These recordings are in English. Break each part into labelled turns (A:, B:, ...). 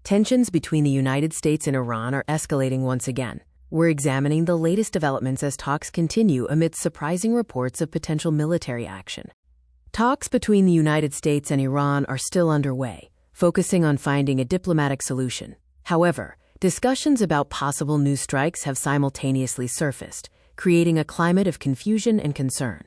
A: Tensions between the United States and Iran are escalating once again. We're examining the latest developments as talks continue amidst surprising reports of potential military action. Talks between the United States and Iran are still underway, focusing on finding a diplomatic solution. However, discussions about possible new strikes have simultaneously surfaced, creating a climate of confusion and concern.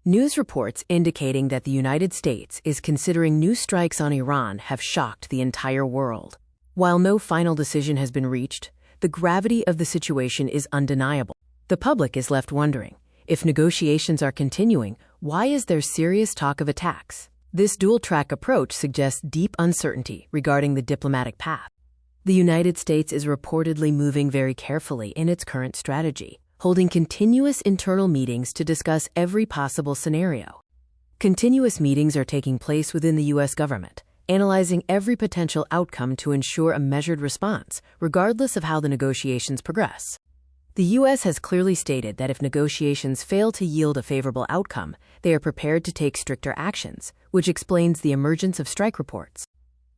A: News reports indicating that the United States is considering new strikes on Iran have shocked the entire world. While no final decision has been reached, the gravity of the situation is undeniable. The public is left wondering, if negotiations are continuing, why is there serious talk of attacks? This dual-track approach suggests deep uncertainty regarding the diplomatic path. The United States is reportedly moving very carefully in its current strategy, holding continuous internal meetings to discuss every possible scenario. Continuous meetings are taking place within the U.S. government, analyzing every potential outcome to ensure a measured response, regardless of how the negotiations progress. The U.S. has clearly stated that if negotiations fail to yield a favorable outcome, they are prepared to take stricter actions, which explains the emergence of strike reports.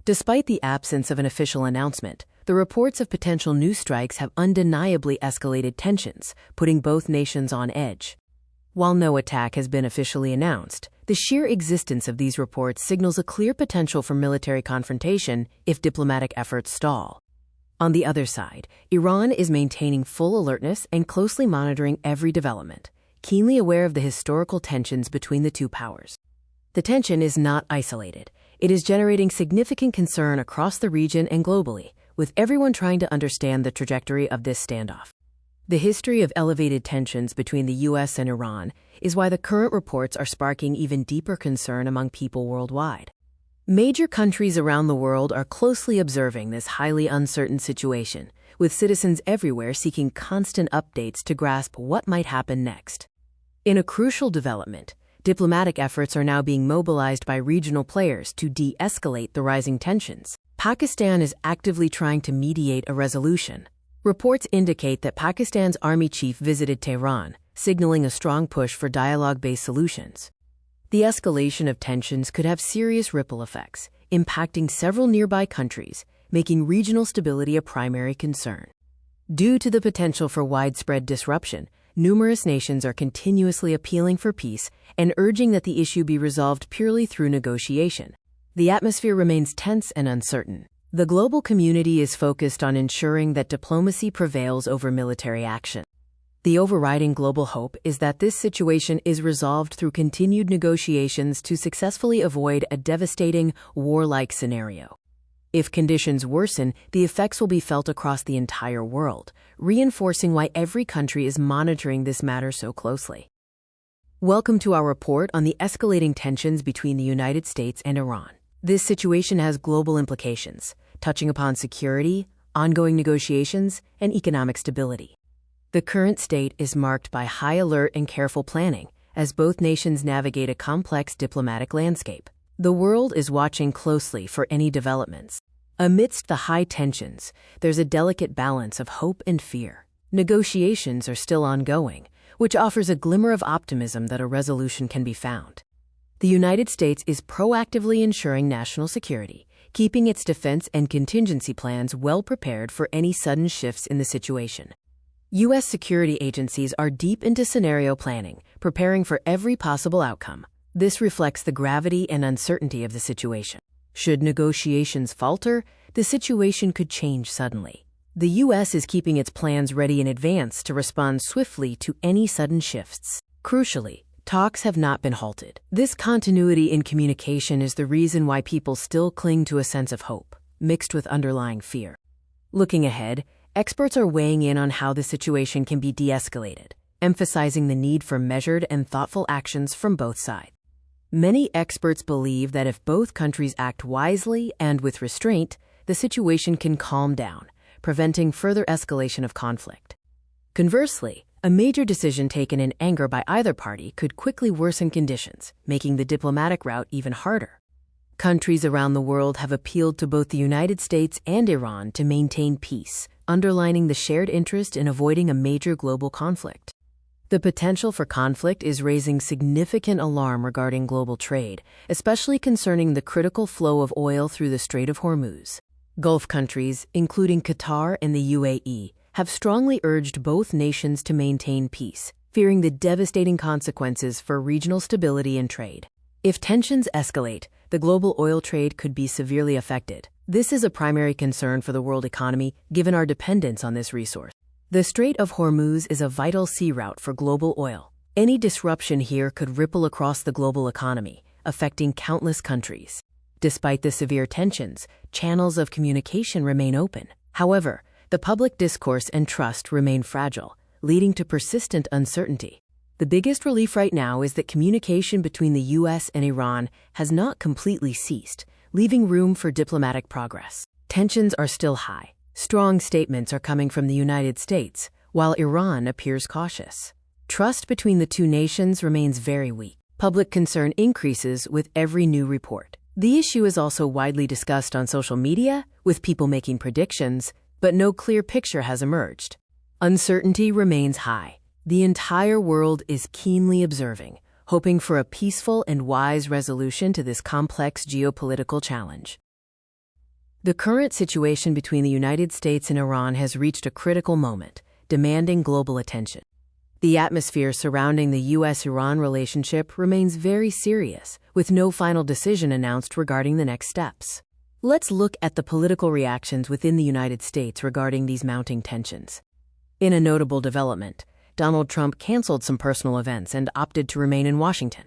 A: Despite the absence of an official announcement, the reports of potential new strikes have undeniably escalated tensions, putting both nations on edge. While no attack has been officially announced, the sheer existence of these reports signals a clear potential for military confrontation if diplomatic efforts stall. On the other side, Iran is maintaining full alertness and closely monitoring every development, keenly aware of the historical tensions between the two powers. The tension is not isolated. It is generating significant concern across the region and globally, with everyone trying to understand the trajectory of this standoff. The history of elevated tensions between the U.S. and Iran is why the current reports are sparking even deeper concern among people worldwide. Major countries around the world are closely observing this highly uncertain situation, with citizens everywhere seeking constant updates to grasp what might happen next. In a crucial development, diplomatic efforts are now being mobilized by regional players to de-escalate the rising tensions. Pakistan is actively trying to mediate a resolution. Reports indicate that Pakistan's army chief visited Tehran, signaling a strong push for dialogue-based solutions. The escalation of tensions could have serious ripple effects, impacting several nearby countries, making regional stability a primary concern. Due to the potential for widespread disruption, numerous nations are continuously appealing for peace and urging that the issue be resolved purely through negotiation. The atmosphere remains tense and uncertain. The global community is focused on ensuring that diplomacy prevails over military action. The overriding global hope is that this situation is resolved through continued negotiations to successfully avoid a devastating, warlike scenario. If conditions worsen, the effects will be felt across the entire world, reinforcing why every country is monitoring this matter so closely. Welcome to our report on the escalating tensions between the United States and Iran. This situation has global implications, touching upon security, ongoing negotiations, and economic stability. The current state is marked by high alert and careful planning, as both nations navigate a complex diplomatic landscape. The world is watching closely for any developments. Amidst the high tensions, there's a delicate balance of hope and fear. Negotiations are still ongoing, which offers a glimmer of optimism that a resolution can be found. The United States is proactively ensuring national security, keeping its defense and contingency plans well prepared for any sudden shifts in the situation. U.S. security agencies are deep into scenario planning, preparing for every possible outcome. This reflects the gravity and uncertainty of the situation. Should negotiations falter, the situation could change suddenly. The U.S. is keeping its plans ready in advance to respond swiftly to any sudden shifts. Crucially, talks have not been halted. This continuity in communication is the reason why people still cling to a sense of hope, mixed with underlying fear. Looking ahead, experts are weighing in on how the situation can be de-escalated, emphasizing the need for measured and thoughtful actions from both sides. Many experts believe that if both countries act wisely and with restraint, the situation can calm down, preventing further escalation of conflict. Conversely, a major decision taken in anger by either party could quickly worsen conditions, making the diplomatic route even harder. Countries around the world have appealed to both the United States and Iran to maintain peace, underlining the shared interest in avoiding a major global conflict. The potential for conflict is raising significant alarm regarding global trade, especially concerning the critical flow of oil through the Strait of Hormuz. Gulf countries, including Qatar and the UAE, have strongly urged both nations to maintain peace, fearing the devastating consequences for regional stability and trade. If tensions escalate, the global oil trade could be severely affected. This is a primary concern for the world economy, given our dependence on this resource. The Strait of Hormuz is a vital sea route for global oil. Any disruption here could ripple across the global economy, affecting countless countries. Despite the severe tensions, channels of communication remain open. However, the public discourse and trust remain fragile, leading to persistent uncertainty. The biggest relief right now is that communication between the U.S. and Iran has not completely ceased, leaving room for diplomatic progress. Tensions are still high. Strong statements are coming from the United States, while Iran appears cautious. Trust between the two nations remains very weak. Public concern increases with every new report. The issue is also widely discussed on social media, with people making predictions, but no clear picture has emerged. Uncertainty remains high. The entire world is keenly observing, hoping for a peaceful and wise resolution to this complex geopolitical challenge. The current situation between the United States and Iran has reached a critical moment, demanding global attention. The atmosphere surrounding the U.S.-Iran relationship remains very serious, with no final decision announced regarding the next steps. Let's look at the political reactions within the United States regarding these mounting tensions. In a notable development, Donald Trump canceled some personal events and opted to remain in Washington.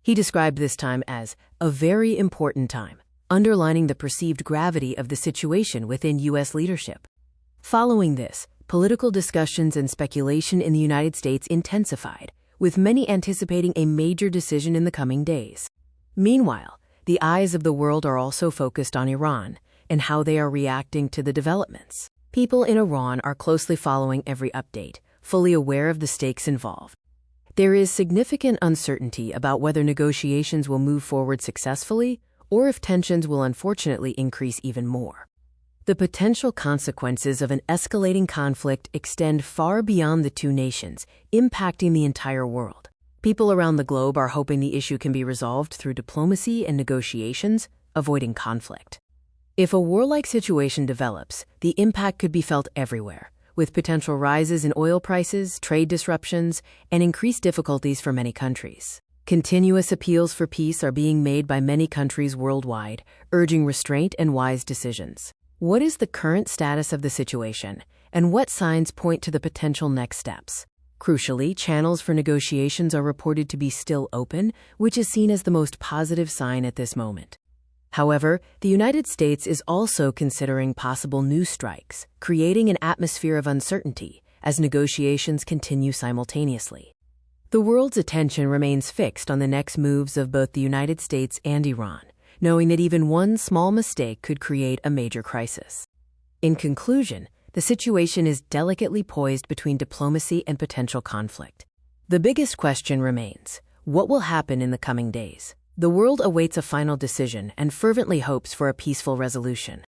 A: He described this time as a very important time, underlining the perceived gravity of the situation within U.S. leadership. Following this, political discussions and speculation in the United States intensified, with many anticipating a major decision in the coming days. Meanwhile, the eyes of the world are also focused on Iran and how they are reacting to the developments. People in Iran are closely following every update, fully aware of the stakes involved. There is significant uncertainty about whether negotiations will move forward successfully or if tensions will unfortunately increase even more. The potential consequences of an escalating conflict extend far beyond the two nations, impacting the entire world. People around the globe are hoping the issue can be resolved through diplomacy and negotiations, avoiding conflict. If a warlike situation develops, the impact could be felt everywhere, with potential rises in oil prices, trade disruptions, and increased difficulties for many countries. Continuous appeals for peace are being made by many countries worldwide, urging restraint and wise decisions. What is the current status of the situation, and what signs point to the potential next steps? Crucially, channels for negotiations are reported to be still open, which is seen as the most positive sign at this moment. However, the United States is also considering possible new strikes, creating an atmosphere of uncertainty as negotiations continue simultaneously. The world's attention remains fixed on the next moves of both the United States and Iran, knowing that even one small mistake could create a major crisis. In conclusion, the situation is delicately poised between diplomacy and potential conflict. The biggest question remains: what will happen in the coming days? The world awaits a final decision and fervently hopes for a peaceful resolution.